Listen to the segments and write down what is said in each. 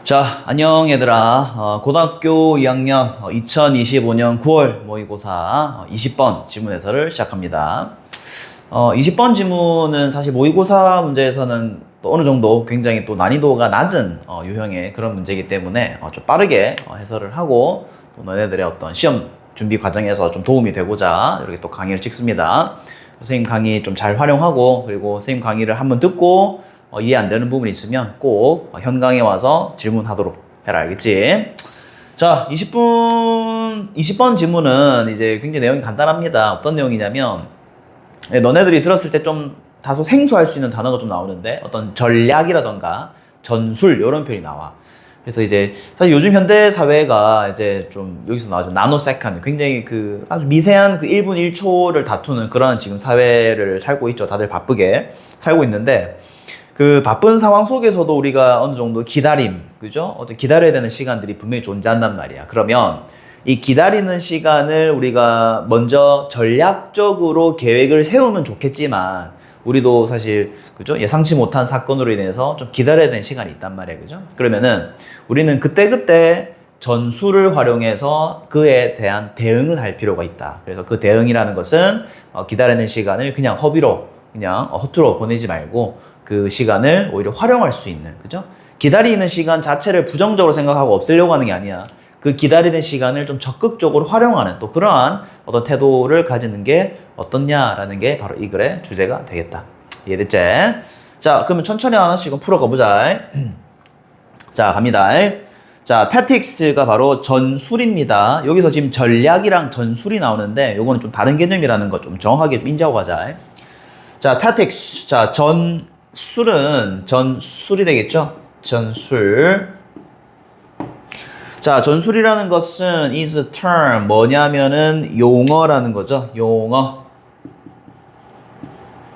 자, 안녕 얘들아. 고등학교 2학년 2025년 9월 모의고사 20번 지문 해설을 시작합니다. 20번 지문은 사실 모의고사 문제에서는 또 어느 정도 굉장히 또 난이도가 낮은 유형의 그런 문제이기 때문에 좀 빠르게 해설을 하고 또 너네들의 어떤 시험 준비 과정에서 좀 도움이 되고자 이렇게 또 강의를 찍습니다. 선생님 강의 좀 잘 활용하고, 그리고 선생님 강의를 한번 듣고 이해 안 되는 부분이 있으면 꼭 현강에 와서 질문하도록 해라, 알겠지? 자, 20번 질문은 이제 굉장히 내용이 간단합니다. 어떤 내용이냐면, 너네들이 들었을 때 좀 다소 생소할 수 있는 단어가 좀 나오는데, 어떤 전략이라던가 전술 이런 표현이 나와. 그래서 이제 사실 요즘 현대 사회가 이제 좀 여기서 나오죠. 나노세컨드, 굉장히 그 아주 미세한 그 1분 1초를 다투는 그런 지금 사회를 살고 있죠. 다들 바쁘게 살고 있는데, 그 바쁜 상황 속에서도 우리가 어느 정도 기다림, 그죠? 어떤 기다려야 되는 시간들이 분명히 존재한단 말이야. 그러면 이 기다리는 시간을 우리가 먼저 전략적으로 계획을 세우면 좋겠지만, 우리도 사실, 그죠? 예상치 못한 사건으로 인해서 좀 기다려야 되는 시간이 있단 말이야, 그죠? 그러면은 우리는 그때그때 전술을 활용해서 그에 대한 대응을 할 필요가 있다. 그래서 그 대응이라는 것은 기다리는 시간을 그냥 허비로, 그냥 허투루 보내지 말고 그 시간을 오히려 활용할 수 있는, 그죠? 기다리는 시간 자체를 부정적으로 생각하고 없애려고 하는 게 아니야. 그 기다리는 시간을 좀 적극적으로 활용하는 또 그러한 어떤 태도를 가지는 게 어떻냐라는 게 바로 이 글의 주제가 되겠다. 이해됐지? 자, 그러면 천천히 하나씩 풀어가 보자. 자, 갑니다. 자, tactics가 바로 전술입니다. 여기서 지금 전략이랑 전술이 나오는데 요거는 좀 다른 개념이라는 거 좀 정확하게 인지하고 가자. 자, tactics. 자, 전술은 전술이 되겠죠? 전술. 자, 전술이라는 것은 is a term, 뭐냐면은 용어라는 거죠.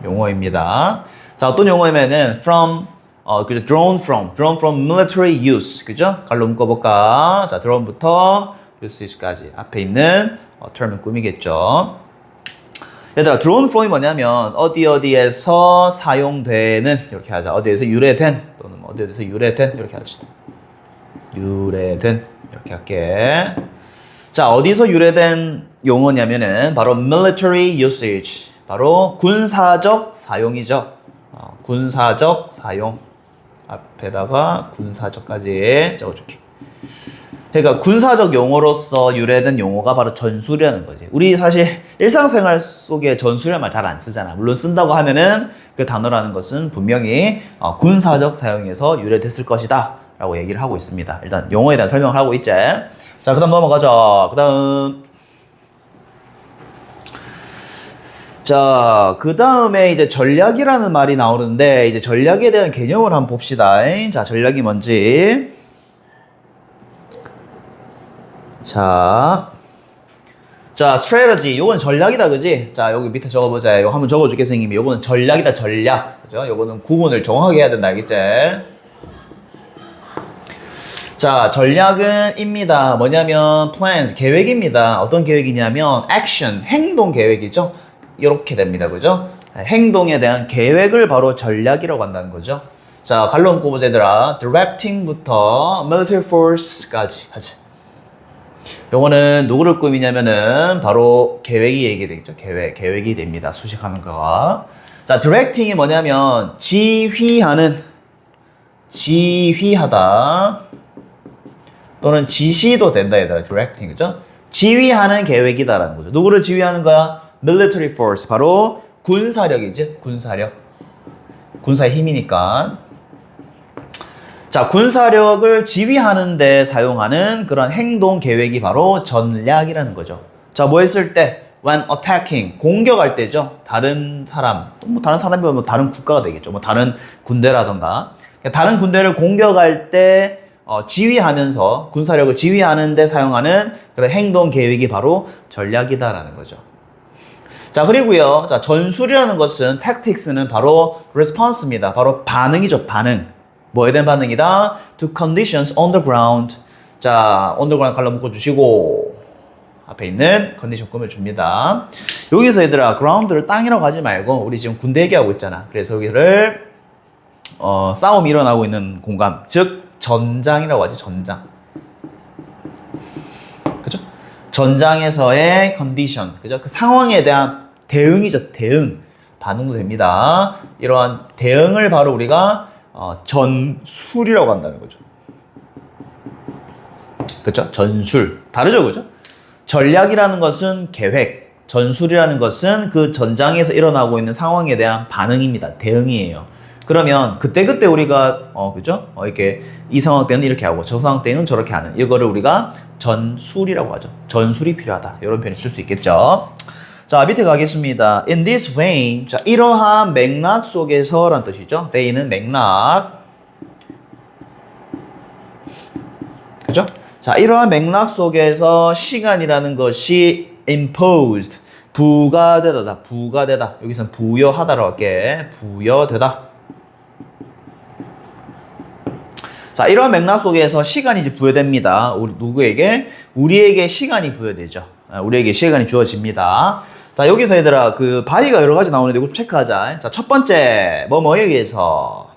용어입니다. 자, 어떤 용어냐면은 from, 그죠? drawn from military use, 그죠? 갈로 묶어볼까? 자, drawn부터 use까지 앞에 있는 term은 꾸미겠죠. 얘들아, drawn from이 뭐냐면 어디에서 사용되는, 이렇게 하자. 어디에서 유래된, 또는 어디에서 유래된, 이렇게 하자. 유래된, 이렇게 할게. 자, 어디서 유래된 용어냐면은 바로 military usage, 바로 군사적 사용이죠. 군사적 사용. 앞에다가 군사적까지 적어줄게. 그러니까 군사적 용어로서 유래된 용어가 바로 전술이라는 거지. 우리 사실 일상생활 속에 전술이라는 말 잘 안 쓰잖아. 물론 쓴다고 하면은 그 단어라는 것은 분명히 군사적 사용에서 유래됐을 것이다 라고 얘기를 하고 있습니다. 일단 용어에 대한 설명을 하고 있지. 자, 그 다음 넘어가자. 그 다음에 이제 전략이라는 말이 나오는데, 이제 전략에 대한 개념을 한번 봅시다. 자, 전략이 뭔지. 자, strategy. 요건 전략이다, 그지? 자, 여기 밑에 적어보자. 이거 한번 적어줄게, 선생님이. 요거는 전략이다, 전략. 그죠? 요거는 구분을 정확하게 해야 된다, 알겠지? 자, 전략은 입니다. 뭐냐면 plans, 계획입니다. 어떤 계획이냐면 action, 행동 계획이죠. 이렇게 됩니다. 그죠? 행동에 대한 계획을 바로 전략이라고 한다는 거죠. 자, 갈로 묶어보자, 얘들아. directing부터 military force까지 하자. 요거는 누구를 꾸미냐면은 바로 계획이 얘기되겠죠. 계획이 됩니다. 수식하는 거가. 자, directing이 뭐냐면 지휘하다. 또는 지시도 된다, 얘들아. directing, 그죠? 지휘하는 계획이다라는 거죠. 누구를 지휘하는 거야? military force, 바로 군사력이지. 군사의 힘이니까. 자, 군사력을 지휘하는 데 사용하는 그런 행동 계획이 바로 전략이라는 거죠. 자, 뭐 했을 때? when attacking, 공격할 때죠. 다른 사람, 또 뭐 다른 사람이면 뭐 다른 국가가 되겠죠. 뭐 다른 군대라던가. 다른 군대를 공격할 때 지휘하면서 군사력을 지휘하는 데 사용하는 그런 행동 계획이 바로 전략이다라는 거죠. 자, 그리고요. 자, 전술이라는 것은 tactics는 바로 response입니다. 바로 반응이죠, 반응. 뭐에 대한 반응이다? to conditions on the ground. 자, on the ground 갈라 묶어 주시고 앞에 있는 컨디션 꾸며줍니다. 여기서 얘들아, ground를 땅이라고 하지 말고 우리 지금 군대 얘기하고 있잖아. 그래서 여기를 싸움이 일어나고 있는 공간, 즉 전장이라고 하지. 전장. 그죠? 전장에서의 컨디션, 그죠? 그 상황에 대한 대응이죠. 대응. 반응도 됩니다. 이러한 대응을 바로 우리가 전술이라고 한다는 거죠. 그죠? 전술. 다르죠, 그죠? 전략이라는 것은 계획, 전술이라는 것은 그 전장에서 일어나고 있는 상황에 대한 반응입니다. 대응이에요. 그러면 그때그때 우리가 그죠? 이렇게 이 상황 때는 이렇게 하고 저 상황 때는 저렇게 하는 이거를 우리가 전술이라고 하죠. 전술이 필요하다. 이런 표현을 쓸 수 있겠죠. 자, 밑에 가겠습니다. In this vein, 자, 이러한 맥락 속에서란 뜻이죠. vein은 맥락. 그죠? 자, 이러한 맥락 속에서 시간이라는 것이 imposed, 부과되다, 부과되다. 여기서는 부여하다라고 할게. 부여되다. 자, 이러한 맥락 속에서 시간이 이제 부여됩니다. 우리 누구에게? 우리에게 시간이 부여되죠. 우리에게 시간이 주어집니다. 자, 여기서 얘들아, 그 바이가 여러 가지 나오는데 이거 체크하자. 자, 첫 번째, 뭐뭐에 의해서.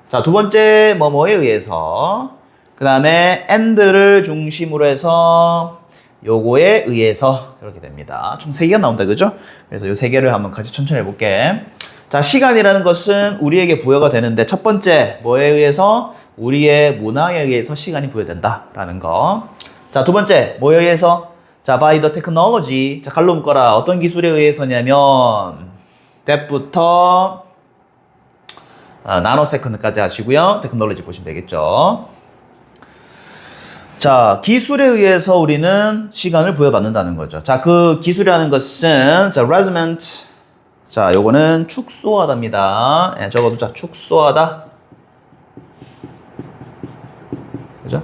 자, 두 번째, 뭐뭐에 의해서. 그 다음에 and를 중심으로 해서 요거에 의해서 이렇게 됩니다. 총 3개가 나온다, 그죠? 그래서 요 3개를 한번 같이 천천히 해볼게. 자, 시간이라는 것은 우리에게 부여가 되는데 첫 번째, 뭐에 의해서? 우리의 문화에 의해서 시간이 부여된다라는 거. 자, 두 번째, 뭐에 의해서? 자, by the technology. 자, 갈로 묶어라. 어떤 기술에 의해서냐면 that부터 나노세컨드까지 하시고요. 테크놀로지 보시면 되겠죠. 자, 기술에 의해서 우리는 시간을 부여받는다는 거죠. 자, 그 기술이라는 것은 자, resonant. 자, 요거는 축소하다입니다. 예, 적어도 자, 축소하다. 그죠?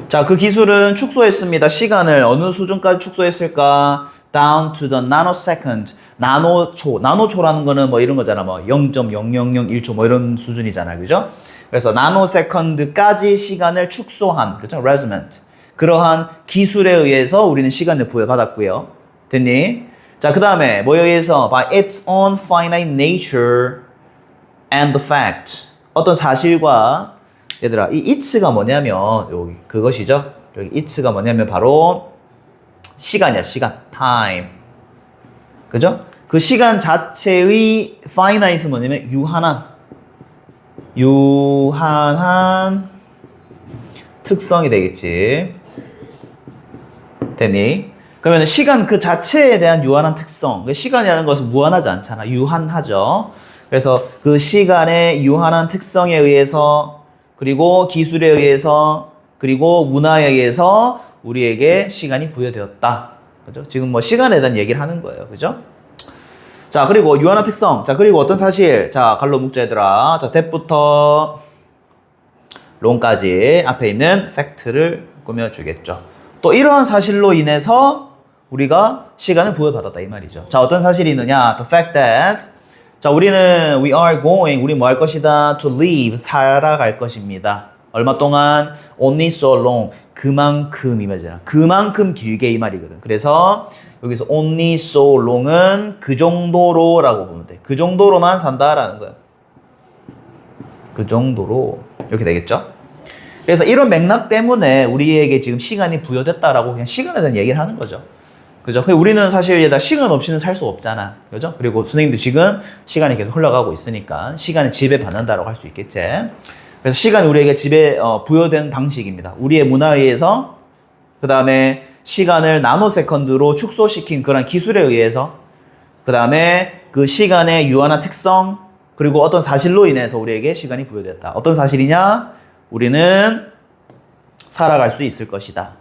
자, 그 기술은 축소했습니다. 시간을 어느 수준까지 축소했을까? Down to the nanosecond. 나노초. 나노초라는 거는 뭐 이런 거잖아. 뭐 0.0001초 뭐 이런 수준이잖아. 그죠? 그래서 나노세컨드까지 시간을 축소한, 그죠? resonant. 그러한 기술에 의해서 우리는 시간을 부여받았고요. 됐니? 자, 그 다음에 뭐에 의해서? By its own finite nature and the fact. 어떤 사실과 얘들아, 이 it가 뭐냐면 여기 그것이죠. 여기 it가 뭐냐면 바로 시간이야, 시간. time. 그죠? 그 시간 자체의 finite은 뭐냐면 유한한 특성이 되겠지. 됐니? 그러면 시간 그 자체에 대한 유한한 특성. 시간이라는 것은 무한하지 않잖아. 유한하죠. 그래서 그 시간의 유한한 특성에 의해서, 그리고 기술에 의해서, 그리고 문화에 의해서 우리에게 시간이 부여되었다. 그죠? 지금 뭐 시간에 대한 얘기를 하는 거예요. 그죠? 자, 그리고 유한한 특성. 자, 그리고 어떤 사실. 자, 갈로 묶자, 얘들아. 자, that부터 롱까지 앞에 있는 팩트를 꾸며주겠죠. 또 이러한 사실로 인해서 우리가 시간을 부여받았다, 이 말이죠. 자, 어떤 사실이 있느냐? The fact that. 자, 우리는 we are going. 우리 뭐 할 것이다? To live. 살아갈 것입니다. 얼마 동안? Only so long. 그만큼 이 말이잖아. 그만큼 길게 이 말이거든. 그래서 여기서 only so long은 그 정도로라고 보면 돼. 그 정도로만 산다라는 거야. 그 정도로 이렇게 되겠죠? 그래서 이런 맥락 때문에 우리에게 지금 시간이 부여됐다라고 그냥 시간에 대한 얘기를 하는 거죠. 그죠? 우리는 사실 시간 없이는 살 수 없잖아. 그죠? 그리고 선생님도 지금 시간이 계속 흘러가고 있으니까 시간을 지배받는다라고 할 수 있겠지. 그래서 시간이 우리에게 부여된 방식입니다. 우리의 문화에 의해서, 그 다음에 시간을 나노세컨드로 축소시킨 그런 기술에 의해서, 그 다음에 그 시간의 유한한 특성, 그리고 어떤 사실로 인해서 우리에게 시간이 부여됐다. 어떤 사실이냐? 우리는 살아갈 수 있을 것이다.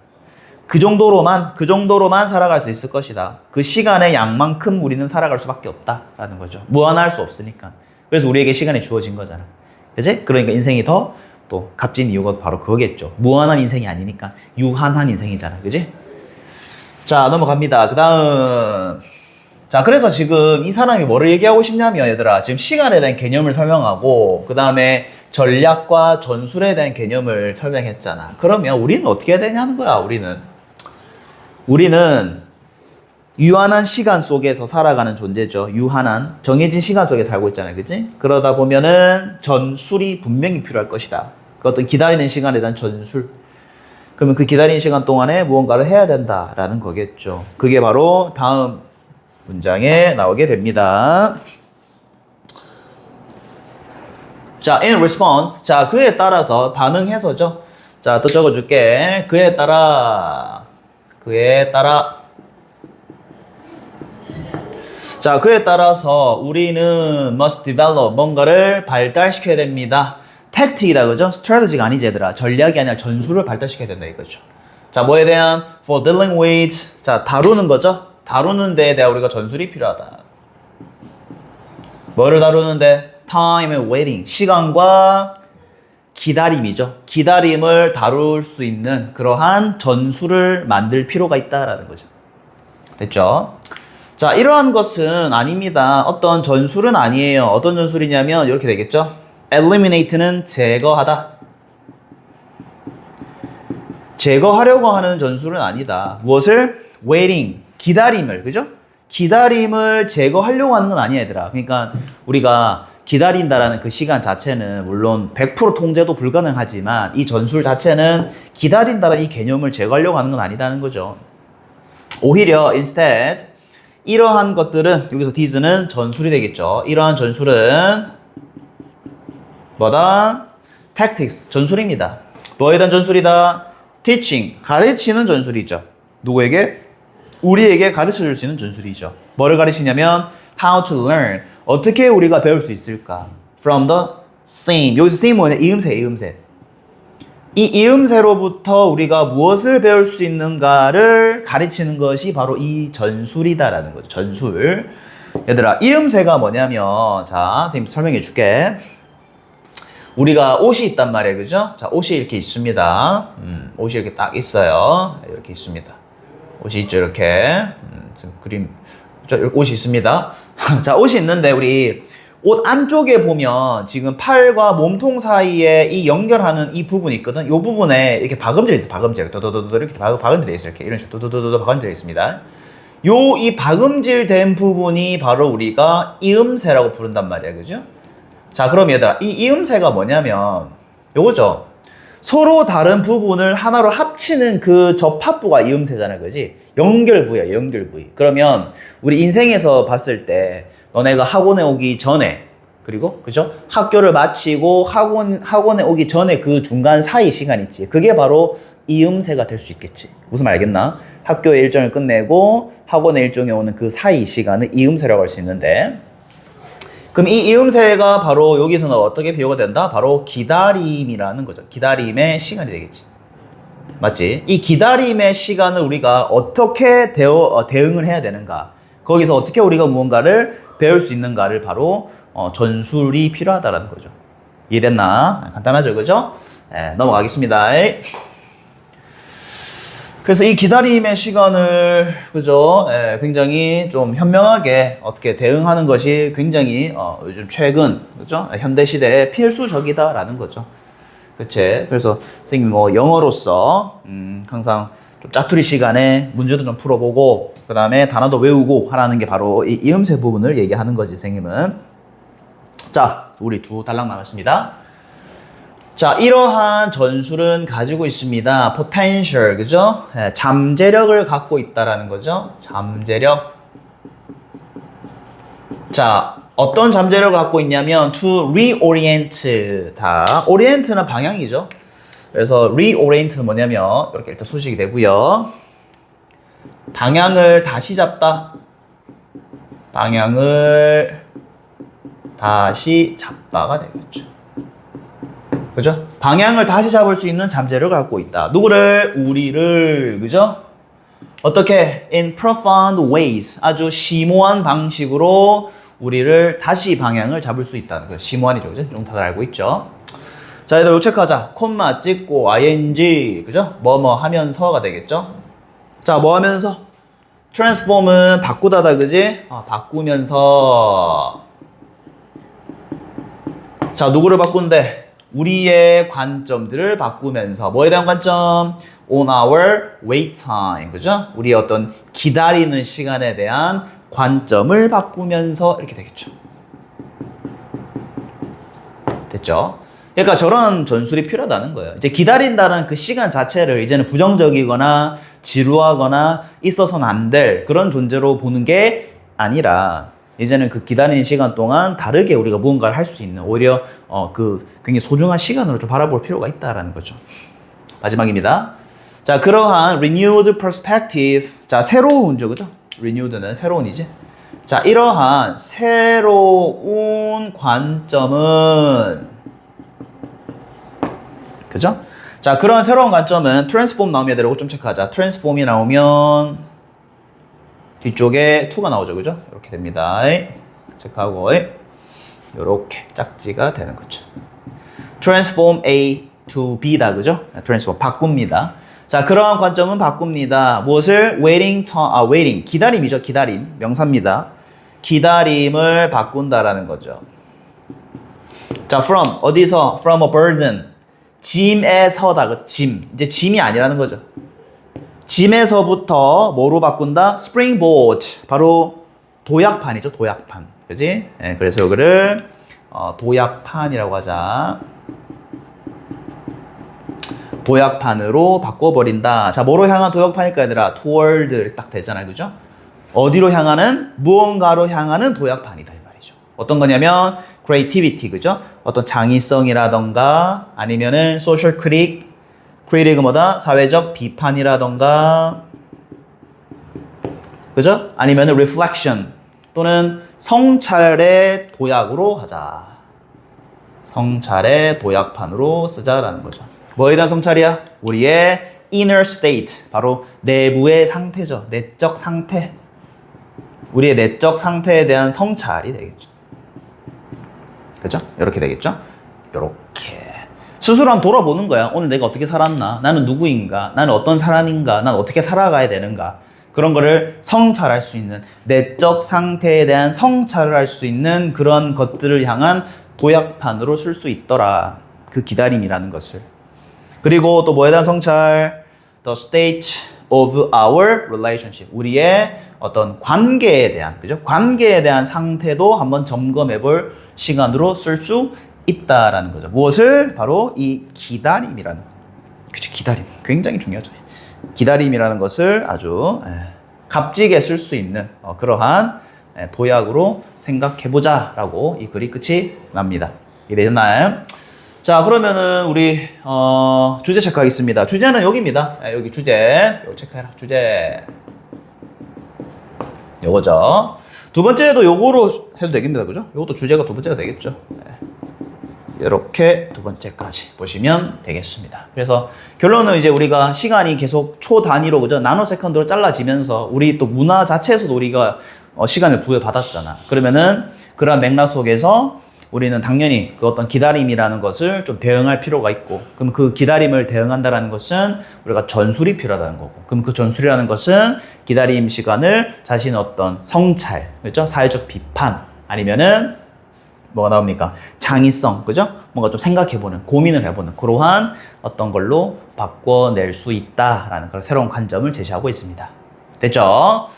그 정도로만 살아갈 수 있을 것이다. 그 시간의 양만큼 우리는 살아갈 수밖에 없다라는 거죠. 무한할 수 없으니까. 그래서 우리에게 시간이 주어진 거잖아. 그치? 그러니까 인생이 더 또 값진 이유가 바로 그거겠죠. 무한한 인생이 아니니까 유한한 인생이잖아. 그지? 자, 넘어갑니다. 그 다음. 자, 그래서 지금 이 사람이 뭐를 얘기하고 싶냐면, 얘들아, 지금 시간에 대한 개념을 설명하고, 그 다음에 전략과 전술에 대한 개념을 설명했잖아. 그러면 우리는 어떻게 해야 되냐는 거야, 우리는 유한한 시간 속에서 살아가는 존재죠. 유한한 정해진 시간 속에 살고 있잖아요. 그치? 그러다 보면은 전술이 분명히 필요할 것이다. 그 어떤 기다리는 시간에 대한 전술. 그러면 그 기다리는 시간 동안에 무언가를 해야 된다라는 거겠죠. 그게 바로 다음 문장에 나오게 됩니다. 자, in response. 자, 그에 따라서 반응해서죠. 자, 또 적어줄게. 그에 따라. 자, 그에 따라서 우리는 must develop, 뭔가를 발달시켜야 됩니다. tactic이다, 그죠? strategy가 아니지, 얘들아. 전략이 아니라 전술을 발달시켜야 된다, 이거죠. 자, 뭐에 대한? for dealing with. 자, 다루는 거죠? 다루는 데에 대한 우리가 전술이 필요하다. 뭐를 다루는데? time and waiting. 시간과 기다림이죠. 기다림을 다룰 수 있는 그러한 전술을 만들 필요가 있다라는 거죠. 됐죠? 자, 이러한 것은 아닙니다. 어떤 전술은 아니에요. 어떤 전술이냐면 이렇게 되겠죠. eliminate는 제거하다. 제거하려고 하는 전술은 아니다. 무엇을? waiting, 기다림을, 그죠? 기다림을 제거하려고 하는 건 아니야, 얘들아. 그러니까 우리가 기다린다라는 그 시간 자체는 물론 100% 통제도 불가능하지만 이 전술 자체는 기다린다라는 이 개념을 제거하려고 하는 건 아니다는 거죠. 오히려 instead 이러한 것들은 여기서 this는 전술이 되겠죠. 이러한 전술은 뭐다? tactics, 전술입니다. 뭐에 대한 전술이다? teaching, 가르치는 전술이죠. 누구에게? 우리에게 가르쳐줄 수 있는 전술이죠. 뭐를 가르치냐면 how to learn, 어떻게 우리가 배울 수 있을까? from the same, 여기서 same 뭐냐? 이음새. 이 이음새로부터 우리가 무엇을 배울 수 있는가를 가르치는 것이 바로 이 전술이다라는 거죠. 전술. 얘들아, 이음새가 뭐냐면, 자, 선생님 설명해 줄게. 우리가 옷이 있단 말이에요. 그죠? 자, 옷이 이렇게 있습니다. 옷이 이렇게 딱 있어요. 이렇게 있습니다. 옷이 있죠, 이렇게. 지금 그림, 옷이 있습니다. 자, 옷이 있는데, 우리 옷 안쪽에 보면 지금 팔과 몸통 사이에 이 연결하는 이 부분이 있거든. 이 부분에 이렇게 박음질이 있어, 박음질. 도도도도 이렇게 박음질이 있어, 이렇게. 이런 식으로 도도도도 박음질이 있습니다. 이 박음질된 부분이 바로 우리가 이음새라고 부른단 말이야, 그죠? 자, 그럼 얘들아, 이 이음새가 뭐냐면 요거죠. 서로 다른 부분을 하나로 합치는 그 접합부가 이음새잖아, 그지? 연결부야, 연결부위. 그러면 우리 인생에서 봤을 때 너네가 학원에 오기 전에, 그리고 그죠? 학교를 마치고 학원에 오기 전에 그 중간 사이 시간 있지. 그게 바로 이음새가 될 수 있겠지. 무슨 말 알겠나? 학교의 일정을 끝내고 학원의 일정에 오는 그 사이 시간을 이음새라고 할 수 있는데, 그럼 이 이음새가 바로 여기서는 어떻게 비교가 된다? 바로 기다림이라는 거죠. 기다림의 시간이 되겠지. 맞지? 이 기다림의 시간을 우리가 어떻게 대응을 해야 되는가? 거기서 어떻게 우리가 무언가를 배울 수 있는가를 바로 전술이 필요하다라는 거죠. 이해됐나? 간단하죠, 그죠? 네, 넘어가겠습니다. 그래서 이 기다림의 시간을, 그죠? 굉장히 좀 현명하게 어떻게 대응하는 것이 굉장히 요즘 최근, 그죠? 현대 시대의 필수적이다라는 거죠. 그치? 그래서 선생님 뭐 영어로서 항상 좀 짜투리 시간에 문제도 좀 풀어보고 그 다음에 단어도 외우고 하라는 게 바로 이 이음새 부분을 얘기하는 거지, 선생님은. 자, 우리 두 단락 남았습니다. 자, 이러한 전술은 가지고 있습니다. potential, 그죠? 잠재력을 갖고 있다라는 거죠. 잠재력. 자, 어떤 잠재력을 갖고 있냐면 to reorient. 다 orient는 방향이죠. 그래서 reorient는 뭐냐면 이렇게 일단 수식이 되고요. 방향을 다시 잡다. 방향을 다시 잡다가 되겠죠. 그죠? 방향을 다시 잡을 수 있는 잠재력을 갖고 있다. 누구를? 우리를. 그죠? 어떻게? In profound ways. 아주 심오한 방식으로 우리를 다시 방향을 잡을 수 있다는 거예요. 심오한이죠. 그죠? 좀 다들 알고 있죠? 자, 얘들 체크하자. 콤마 찍고 ing. 그죠? 뭐뭐 하면서가 되겠죠? 자, 뭐 하면서? transform은 바꾸다다. 그지? 바꾸면서. 자, 누구를 바꾼대? 우리의 관점들을 바꾸면서 뭐에 대한 관점? On our wait time. 그죠? 우리의 어떤 기다리는 시간에 대한 관점을 바꾸면서 이렇게 되겠죠. 됐죠? 그러니까 저런 전술이 필요하다는 거예요. 이제 기다린다는 그 시간 자체를 이제는 부정적이거나 지루하거나 있어서는 안 될 그런 존재로 보는 게 아니라 이제는 그 기다리는 시간 동안 다르게 우리가 무언가를 할 수 있는 오히려 그 굉장히 소중한 시간으로 좀 바라볼 필요가 있다라는 거죠. 마지막입니다. 자, 그러한 renewed perspective. 자, 새로운죠, 그죠? renewed는 새로운이지. 자, 이러한 새로운 관점은 그죠? 자, 그런 새로운 관점은 transform 나오면 얘들아 좀 체크하자. transform이 나오면 뒤쪽에 to가 나오죠, 그죠? 이렇게 됩니다. 체크하고 이렇게 짝지가 되는 거죠. transform A to B다, 그죠? transform 바꿉니다. 자, 그러한 관점은 바꿉니다. 무엇을? waiting 기다림이죠, 기다림 명사입니다. 기다림을 바꾼다라는 거죠. 자, from 어디서? from a burden 짐에서다. 짐. 이제 짐이 아니라는 거죠. 짐에서부터 뭐로 바꾼다? springboard. 바로 도약판이죠. 도약판. 그지? 네, 그래서 여기를 도약판이라고 하자. 도약판으로 바꿔버린다. 자, 뭐로 향한 도약판일까, 얘들아? toward 딱 되잖아요. 그죠? 어디로 향하는? 무언가로 향하는 도약판이다. 이 말이죠. 어떤 거냐면 creativity, 그죠? 어떤 창의성이라던가 아니면은 social critic은 뭐다? 사회적 비판이라던가 그죠? 아니면은 reflection 또는 성찰의 도약으로 하자. 성찰의 도약판으로 쓰자라는 거죠. 뭐에 대한 성찰이야? 우리의 inner state, 바로 내부의 상태죠. 내적 상태. 우리의 내적 상태에 대한 성찰이 되겠죠. 그죠? 이렇게 되겠죠? 이렇게 스스로 한번 돌아보는 거야. 오늘 내가 어떻게 살았나? 나는 누구인가? 나는 어떤 사람인가? 난 어떻게 살아가야 되는가? 그런 거를 성찰할 수 있는 내적 상태에 대한 성찰을 할 수 있는 그런 것들을 향한 도약판으로 쓸 수 있더라. 그 기다림이라는 것을. 그리고 또 뭐에 대한 성찰? The state of our relationship. 우리의 어떤 관계에 대한, 그죠? 관계에 대한 상태도 한번 점검해 볼 시간으로 쓸 수 있다라는 거죠. 무엇을? 바로 이 기다림이라는, 그죠? 기다림. 굉장히 중요하죠. 기다림이라는 것을 아주 값지게 쓸 수 있는 그러한 도약으로 생각해보자 라고 이 글이 끝이 납니다. 이해됐나요? 자, 그러면은 우리 주제 체크하겠습니다. 주제는 여기입니다. 여기 주제, 여기 체크해라. 주제 요거죠. 두 번째도 요거로 해도 되겠습니다. 그죠? 요것도 주제가 두 번째가 되겠죠. 이렇게 두 번째까지 보시면 되겠습니다. 그래서 결론은 이제 우리가 시간이 계속 초 단위로, 그죠? 나노 세컨드로 잘라지면서 우리 또 문화 자체에서도 우리가 시간을 부여받았잖아. 그러면은 그런 맥락 속에서 우리는 당연히 그 어떤 기다림이라는 것을 좀 대응할 필요가 있고, 그럼 그 기다림을 대응한다는 것은 우리가 전술이 필요하다는 거고, 그럼 그 전술이라는 것은 기다림 시간을 자신의 어떤 성찰, 그렇죠? 사회적 비판, 아니면은 뭐가 나옵니까? 창의성, 그죠? 뭔가 좀 생각해보는, 고민을 해보는 그러한 어떤 걸로 바꿔낼 수 있다라는 그런 새로운 관점을 제시하고 있습니다. 됐죠?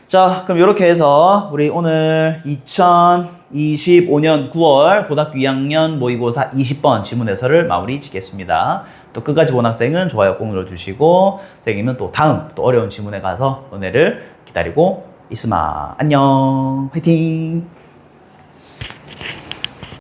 자, 그럼 이렇게 해서 우리 오늘 2025년 9월 고등학교 2학년 모의고사 20번 지문 해설을 마무리 짓겠습니다. 또 끝까지 본 학생은 좋아요 꼭 눌러주시고, 선생님은 또 다음 또 어려운 지문에 가서 은혜를 기다리고 있으마. 안녕. 화이팅.